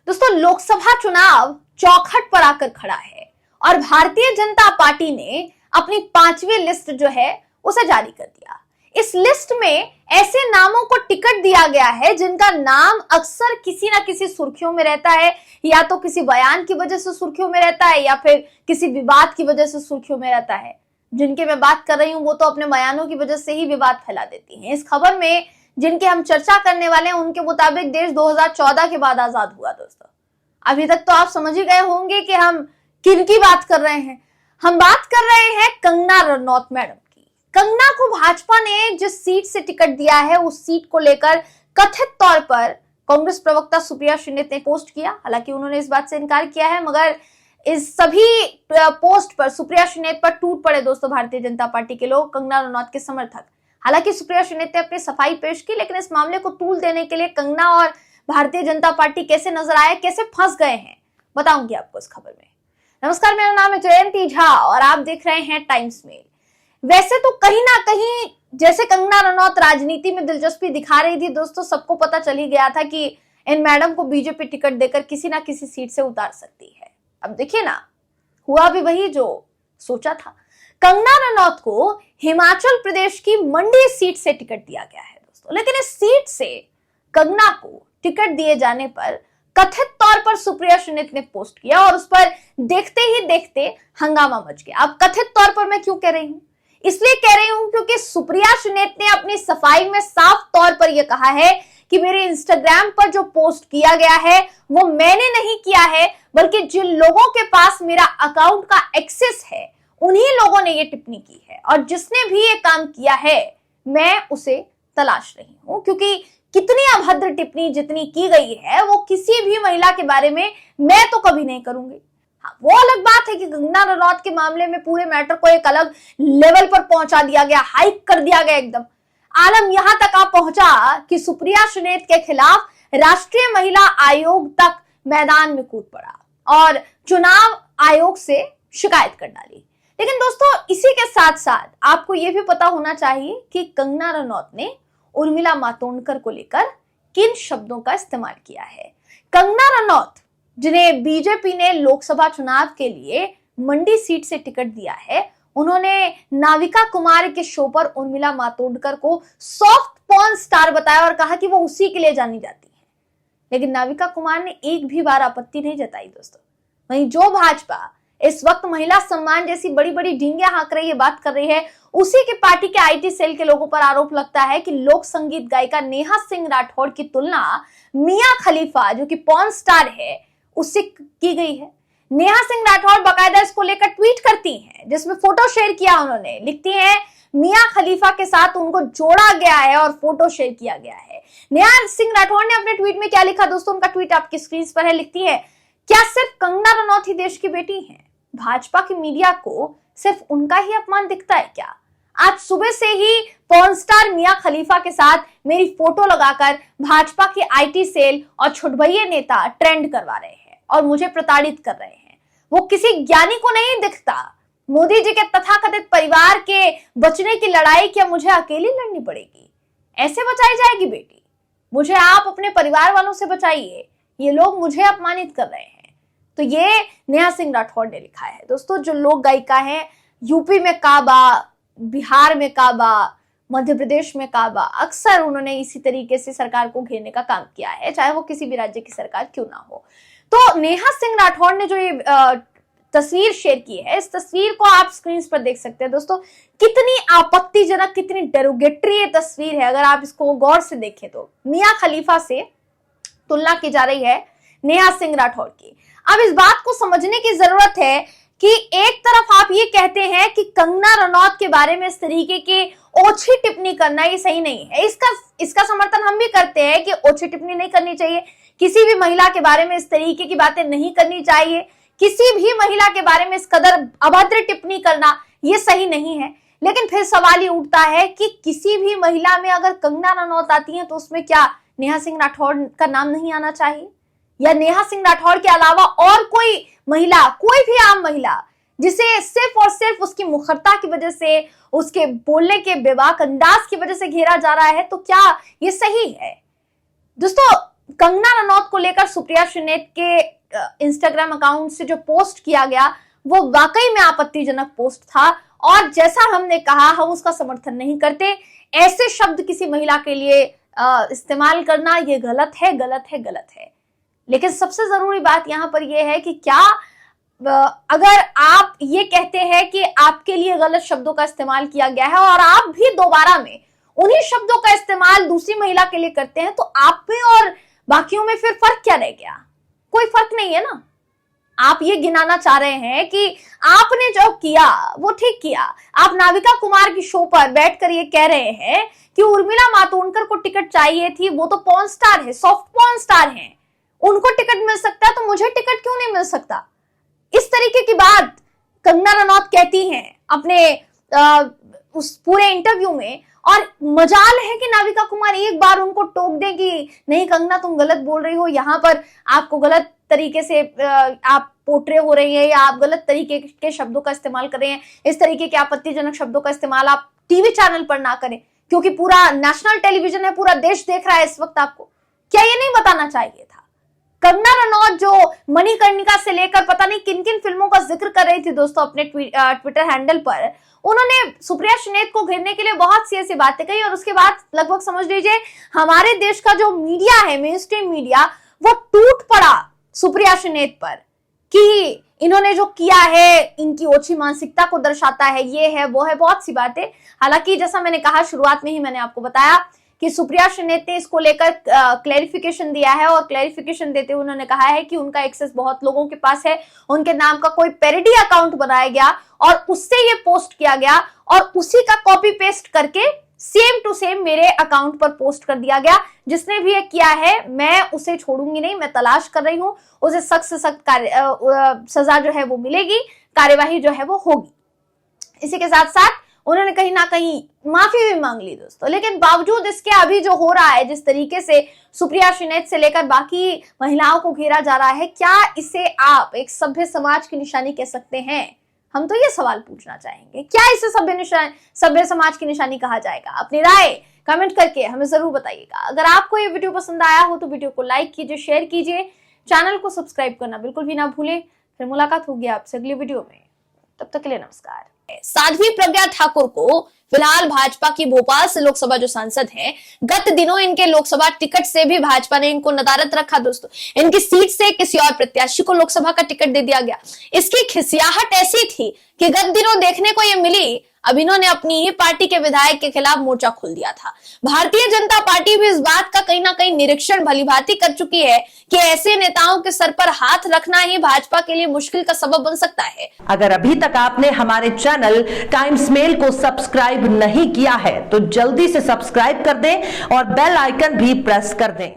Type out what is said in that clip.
दोस्तों, लोकसभा चुनाव चौखट पर आकर खड़ा है और भारतीय जनता पार्टी ने अपनी 5वीं लिस्ट जो है उसे जारी कर दिया। इस लिस्ट में ऐसे नामों को टिकट दिया गया है जिनका नाम अक्सर किसी ना किसी सुर्खियों में रहता है, या तो किसी बयान की वजह से सुर्खियों में रहता है या फिर किसी विवाद की वजह से सुर्खियों में रहता है। जिनके मैं बात कर रही हूं वो तो अपने बयानों की वजह से ही विवाद फैला देती हैं। इस खबर में जिनकी हम चर्चा करने वाले हैं उनके मुताबिक देश 2014 के बाद आजाद हुआ। दोस्तों, अभी तक तो आप समझ ही गए होंगे कि हम किन की बात कर रहे हैं। हम बात कर रहे हैं कंगना रनौत मैडम की। कंगना को भाजपा ने जिस सीट से टिकट दिया है उस सीट को लेकर कथित तौर पर कांग्रेस प्रवक्ता सुप्रिया श्रीनेत ने पोस्ट किया। हालांकि उन्होंने इस बात से इनकार किया है, मगर इस सभी पोस्ट पर सुप्रिया श्रीनेत पर टूट पड़े दोस्तों भारतीय जनता पार्टी के लोग, कंगना रनौत के समर्थक। हालांकि सुप्रिया श्रीनेत ने अपनी सफाई पेश की, लेकिन इस मामले को तूल देने के लिए कंगना और भारतीय जनता पार्टी कैसे नजर आए, कैसे फंस गए हैं, बताऊंगी आपको इस खबर में। नमस्कार, मेरा नाम है जयंती झा और आप देख रहे हैं टाइम्स मेल। वैसे तो कहीं ना कहीं जैसे कंगना रनौत राजनीति में दिलचस्पी दिखा रही थी दोस्तों, सबको पता चल ही गया था कि इन मैडम को बीजेपी टिकट देकर किसी ना किसी सीट से उतार सकती है। अब देखिए ना, हुआ भी वही जो सोचा था। कंगना रनौत को हिमाचल प्रदेश की मंडी सीट से टिकट दिया गया है दोस्तों, लेकिन इस सीट से कंगना को टिकट दिए जाने पर कथित तौर पर सुप्रिया श्रीनेत ने पोस्ट किया और उस पर देखते ही देखते हंगामा मच गया। अब कथित तौर पर मैं क्यों कह रही हूं? इसलिए कह रही हूं क्योंकि सुप्रिया श्रीनेत ने अपनी सफाई में साफ तौर पर यह कहा है कि मेरे इंस्टाग्राम पर जो पोस्ट किया गया है वो मैंने नहीं किया है, बल्कि जिन लोगों के पास मेरा अकाउंट का एक्सेस है उन्हीं लोगों ने ये टिप्पणी की है, और जिसने भी ये काम किया है मैं उसे तलाश रही हूं। क्योंकि कितनी अभद्र टिप्पणी जितनी की गई है वो किसी भी महिला के बारे में मैं तो कभी नहीं करूंगी। हाँ, वो अलग बात है कि कंगना रनौत के मामले में पूरे मैटर को एक अलग लेवल पर पहुंचा दिया गया, हाइक कर दिया गया एकदम। आलम यहां तक आ पहुंचा कि सुप्रिया श्रीनेत के खिलाफ राष्ट्रीय महिला आयोग तक मैदान में कूद पड़ा और चुनाव आयोग से शिकायत कर डाली। लेकिन दोस्तों, इसी के साथ साथ आपको यह भी पता होना चाहिए कि कंगना रनौत ने उर्मिला मातोंडकर को लेकर किन शब्दों का इस्तेमाल किया है। कंगना रनौत, जिन्हें बीजेपी ने लोकसभा चुनाव के लिए मंडी सीट से टिकट दिया है, उन्होंने नाविका कुमार के शो पर उर्मिला मातोंडकर को सॉफ्ट पॉर्न स्टार बताया और कहा कि वो उसी के लिए जानी जाती है। लेकिन नाविका कुमार ने एक भी बार आपत्ति नहीं जताई दोस्तों। वहीं जो भाजपा इस वक्त महिला सम्मान जैसी बड़ी बड़ी ढींगियां हाँक रही है, बात कर रही है, उसी के पार्टी के आईटी सेल के लोगों पर आरोप लगता है कि लोक संगीत गायिका नेहा सिंह राठौड़ की तुलना मिया खलीफा, जो कि पॉर्न स्टार है, उससे की गई है। नेहा सिंह राठौड़ बाकायदा इसको लेकर ट्वीट करती हैं, जिसमें फोटो शेयर किया उन्होंने। लिखती हैं मिया खलीफा के साथ उनको जोड़ा गया है और फोटो शेयर किया गया है। नेहा सिंह राठौड़ ने अपने ट्वीट में क्या लिखा दोस्तों, उनका ट्वीट आपकी स्क्रीन पर है। लिखती है, क्या सिर्फ कंगना रनौत ही देश की बेटी है? भाजपा की मीडिया को सिर्फ उनका ही अपमान दिखता है क्या? आज सुबह से ही पॉर्न स्टार मिया खलीफा के साथ मेरी फोटो लगाकर भाजपा के आईटी सेल और छुटभैये नेता ट्रेंड करवा रहे हैं और मुझे प्रताड़ित कर रहे हैं। वो किसी ज्ञानी को नहीं दिखता। मोदी जी के तथाकथित परिवार के बचने की लड़ाई क्या मुझे अकेली लड़नी पड़ेगी? ऐसे बचाई जाएगी बेटी? मुझे आप अपने परिवार वालों से बचाइए, ये लोग मुझे अपमानित कर रहे हैं। तो ये नेहा सिंह राठौड़ ने लिखा है दोस्तों। जो लोक गायिका हैं, यूपी में काबा, बिहार में काबा, मध्य प्रदेश में काबा, अक्सर उन्होंने इसी तरीके से सरकार को घेरने का काम किया है, चाहे वो किसी भी राज्य की सरकार क्यों ना हो। तो नेहा सिंह राठौड़ ने जो ये तस्वीर शेयर की है, इस तस्वीर को आप स्क्रीन पर देख सकते हैं दोस्तों। कितनी आपत्तिजनक, कितनी डेरोगेटरी ये तस्वीर है। अगर आप इसको गौर से देखें तो मिया खलीफा से तुलना की जा रही है नेहा सिंह राठौड़ की। अब इस बात को समझने की जरूरत है कि एक तरफ आप ये कहते हैं कि कंगना रनौत के बारे में इस तरीके के ओछी टिप्पणी करना ये सही नहीं है। इसका समर्थन हम भी करते हैं कि ओछी टिप्पणी नहीं करनी चाहिए, किसी भी महिला के बारे में इस तरीके की बातें नहीं करनी चाहिए, किसी भी महिला के बारे में इस कदर अभद्र टिप्पणी करना ये सही नहीं है। लेकिन फिर सवाल ये उठता है कि किसी भी महिला में अगर कंगना रनौत आती है तो उसमें क्या नेहा सिंह राठौड़ का नाम नहीं आना चाहिए? या नेहा सिंह राठौड़ के अलावा और कोई महिला, कोई भी आम महिला जिसे सिर्फ और सिर्फ उसकी मुखरता की वजह से, उसके बोलने के बेबाक अंदाज की वजह से घेरा जा रहा है, तो क्या ये सही है? दोस्तों, कंगना रनौत को लेकर सुप्रिया श्रीनेत के इंस्टाग्राम अकाउंट से जो पोस्ट किया गया वो वाकई में आपत्तिजनक पोस्ट था, और जैसा हमने कहा हम उसका समर्थन नहीं करते। ऐसे शब्द किसी महिला के लिए इस्तेमाल करना ये गलत है, गलत है, गलत है। लेकिन सबसे जरूरी बात यहां पर यह है कि क्या अगर आप ये कहते हैं कि आपके लिए गलत शब्दों का इस्तेमाल किया गया है और आप भी दोबारा में उन्हीं शब्दों का इस्तेमाल दूसरी महिला के लिए करते हैं, तो आप में और बाकियों में फिर फर्क क्या रह गया? कोई फर्क नहीं है ना। आप ये गिनाना चाह रहे हैं कि आपने जो किया वो ठीक किया। आप नाविका कुमार की शो पर बैठकर ये कह रहे हैं कि उर्मिला मातोंडकर को टिकट चाहिए थी, वो तो पॉर्न स्टार है, सॉफ्ट पॉर्न स्टार है, उनको टिकट मिल सकता है तो मुझे टिकट क्यों नहीं मिल सकता? इस तरीके की बात कंगना रनौत कहती हैं अपने उस पूरे इंटरव्यू में, और मजाल है कि नाविका कुमार एक बार उनको टोक दें कि नहीं कंगना तुम गलत बोल रही हो, यहाँ पर आपको गलत तरीके से आप पोर्ट्रे हो रही है या आप गलत तरीके के शब्दों का इस्तेमाल कर रहे हैं। इस तरीके के आपत्तिजनक शब्दों का इस्तेमाल आप टीवी चैनल पर ना करें, क्योंकि पूरा नेशनल टेलीविजन है, पूरा देश देख रहा है इस वक्त आपको। क्या ये नहीं बताना चाहिए था? कंगना रनौत जो मणिकर्णिका से लेकर पता नहीं किन किन फिल्मों का जिक्र कर रही थी दोस्तों अपने ट्विटर हैंडल पर, उन्होंने सुप्रिया श्रीनेत को घेरने के लिए बहुत सी ऐसी बातें कही, और उसके बाद लगभग समझ लीजिए हमारे देश का जो मीडिया है, मेन स्ट्रीम मीडिया, वो टूट पड़ा सुप्रिया श्रीनेत पर कि इन्होंने जो किया है इनकी ओछी मानसिकता को दर्शाता है, ये है वो है, बहुत सी बातें। हालांकि जैसा मैंने कहा शुरुआत में ही मैंने आपको बताया कि सुप्रिया श्रीनेत ने इसको लेकर क्लैरिफिकेशन दिया है, और क्लैरिफिकेशन देते हुए उन्होंने कहा है कि उनका एक्सेस बहुत लोगों के पास है, उनके नाम का कोई पैरोडी अकाउंट बनाया गया और उससे ये पोस्ट किया गया, और उसी का कॉपी पेस्ट करके सेम टू सेम मेरे अकाउंट पर पोस्ट कर दिया गया। जिसने भी ये किया है मैं उसे छोड़ूंगी नहीं, मैं तलाश कर रही हूं, उसे सख्त से सख्त सजा जो है वो मिलेगी, कार्यवाही जो है वो होगी। इसी के साथ साथ उन्होंने कहीं ना कहीं माफी भी मांग ली दोस्तों। लेकिन बावजूद इसके अभी जो हो रहा है, जिस तरीके से सुप्रिया श्रीनेत से लेकर बाकी महिलाओं को घेरा जा रहा है, क्या इसे आप एक सभ्य समाज की निशानी कह सकते हैं? हम तो ये सवाल पूछना चाहेंगे, क्या इसे सभ्य समाज की निशानी कहा जाएगा? अपनी राय कमेंट करके हमें जरूर बताइएगा। अगर आपको ये वीडियो पसंद आया हो तो वीडियो को लाइक कीजिए, शेयर कीजिए, चैनल को सब्सक्राइब करना बिल्कुल भी ना भूलें। फिर मुलाकात होगी आपसे अगली वीडियो में, तब तक के लिए नमस्कार। साध्वी प्रज्ञा ठाकुर को फिलहाल भाजपा की भोपाल से लोकसभा जो सांसद हैं, गत दिनों इनके लोकसभा टिकट से भी भाजपा ने इनको नदारद रखा दोस्तों। इनकी सीट से किसी और प्रत्याशी को लोकसभा का टिकट दे दिया गया। इसकी खिसियाहट ऐसी थी कि गत दिनों देखने को ये मिली, अब इन्होंने अपनी ही पार्टी के विधायक के खिलाफ मोर्चा खोल दिया था। भारतीय जनता पार्टी भी इस बात का कहीं ना कहीं निरीक्षण भलीभांति कर चुकी है कि ऐसे नेताओं के सर पर हाथ रखना ही भाजपा के लिए मुश्किल का सबब बन सकता है। अगर अभी तक आपने हमारे चैनल टाइम्स मेल को सब्सक्राइब नहीं किया है तो जल्दी से सब्सक्राइब कर दें और बेल आइकन भी प्रेस कर दें।